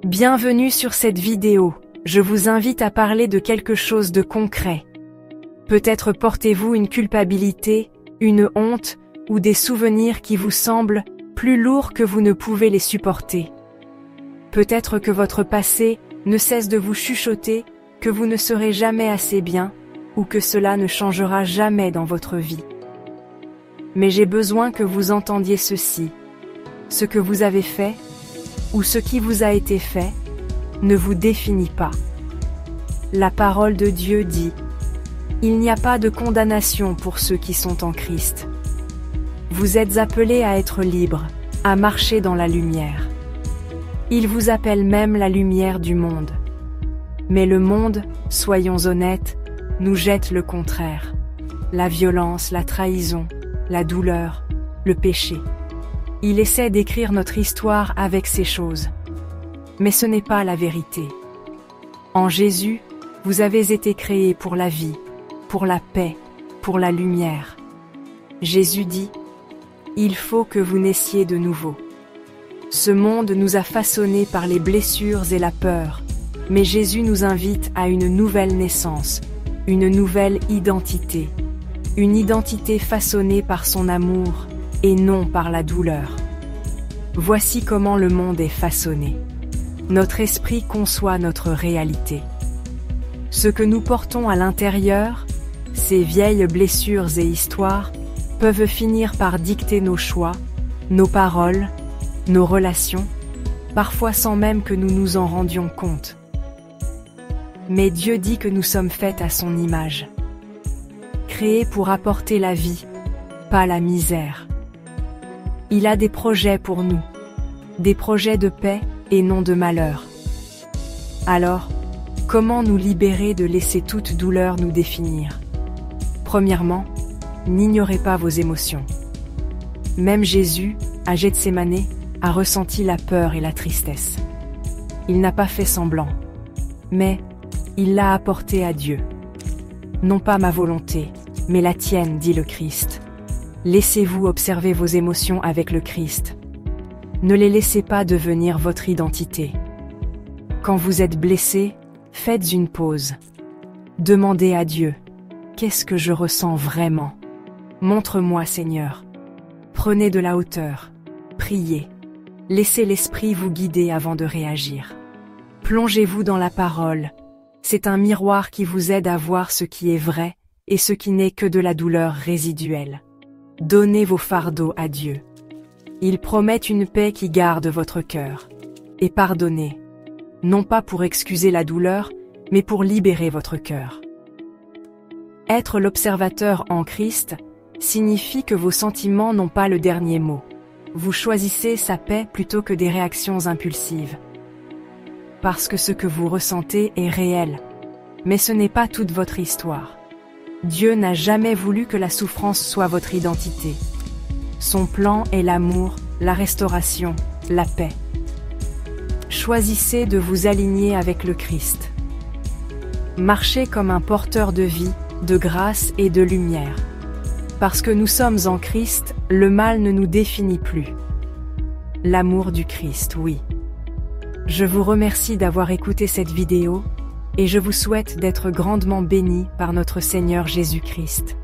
Bienvenue sur cette vidéo. Je vous invite à parler de quelque chose de concret. Peut-être portez-vous une culpabilité, une honte ou des souvenirs qui vous semblent plus lourds que vous ne pouvez les supporter. Peut-être que votre passé ne cesse de vous chuchoter que vous ne serez jamais assez bien ou que cela ne changera jamais dans votre vie. Mais j'ai besoin que vous entendiez ceci. Ce que vous avez fait, ou ce qui vous a été fait, ne vous définit pas. La parole de Dieu dit: il n'y a pas de condamnation pour ceux qui sont en Christ. Vous êtes appelés à être libres, à marcher dans la lumière. Il vous appelle même la lumière du monde. Mais le monde, soyons honnêtes, nous jette le contraire. La violence, la trahison, la douleur, le péché. Il essaie d'écrire notre histoire avec ces choses. Mais ce n'est pas la vérité. En Jésus, vous avez été créés pour la vie, pour la paix, pour la lumière. Jésus dit: il faut que vous naissiez de nouveau. Ce monde nous a façonnés par les blessures et la peur, mais Jésus nous invite à une nouvelle naissance, une nouvelle identité. Une identité façonnée par son amour et non par la douleur. Voici comment le monde est façonné. Notre esprit conçoit notre réalité. Ce que nous portons à l'intérieur, ces vieilles blessures et histoires, peuvent finir par dicter nos choix, nos paroles, nos relations, parfois sans même que nous nous en rendions compte. Mais Dieu dit que nous sommes faits à son image. Créés pour apporter la vie, pas la misère. Il a des projets pour nous, des projets de paix et non de malheur. Alors, comment nous libérer de laisser toute douleur nous définir? Premièrement, n'ignorez pas vos émotions. Même Jésus, à Gethsémani, a ressenti la peur et la tristesse. Il n'a pas fait semblant, mais il l'a apporté à Dieu. Non pas ma volonté, mais la tienne, dit le Christ. Laissez-vous observer vos émotions avec le Christ. Ne les laissez pas devenir votre identité. Quand vous êtes blessé, faites une pause. Demandez à Dieu: qu'est-ce que je ressens vraiment? Montre-moi, Seigneur. Prenez de la hauteur. Priez. Laissez l'Esprit vous guider avant de réagir. Plongez-vous dans la parole. C'est un miroir qui vous aide à voir ce qui est vrai et ce qui n'est que de la douleur résiduelle. Donnez vos fardeaux à Dieu. Il promet une paix qui garde votre cœur. Et pardonnez, non pas pour excuser la douleur, mais pour libérer votre cœur. Être l'observateur en Christ signifie que vos sentiments n'ont pas le dernier mot. Vous choisissez sa paix plutôt que des réactions impulsives. Parce que ce que vous ressentez est réel. Mais ce n'est pas toute votre histoire. Dieu n'a jamais voulu que la souffrance soit votre identité. Son plan est l'amour, la restauration, la paix. Choisissez de vous aligner avec le Christ. Marchez comme un porteur de vie, de grâce et de lumière. Parce que nous sommes en Christ, le mal ne nous définit plus. L'amour du Christ, oui. Je vous remercie d'avoir écouté cette vidéo, et je vous souhaite d'être grandement bénis par notre Seigneur Jésus-Christ.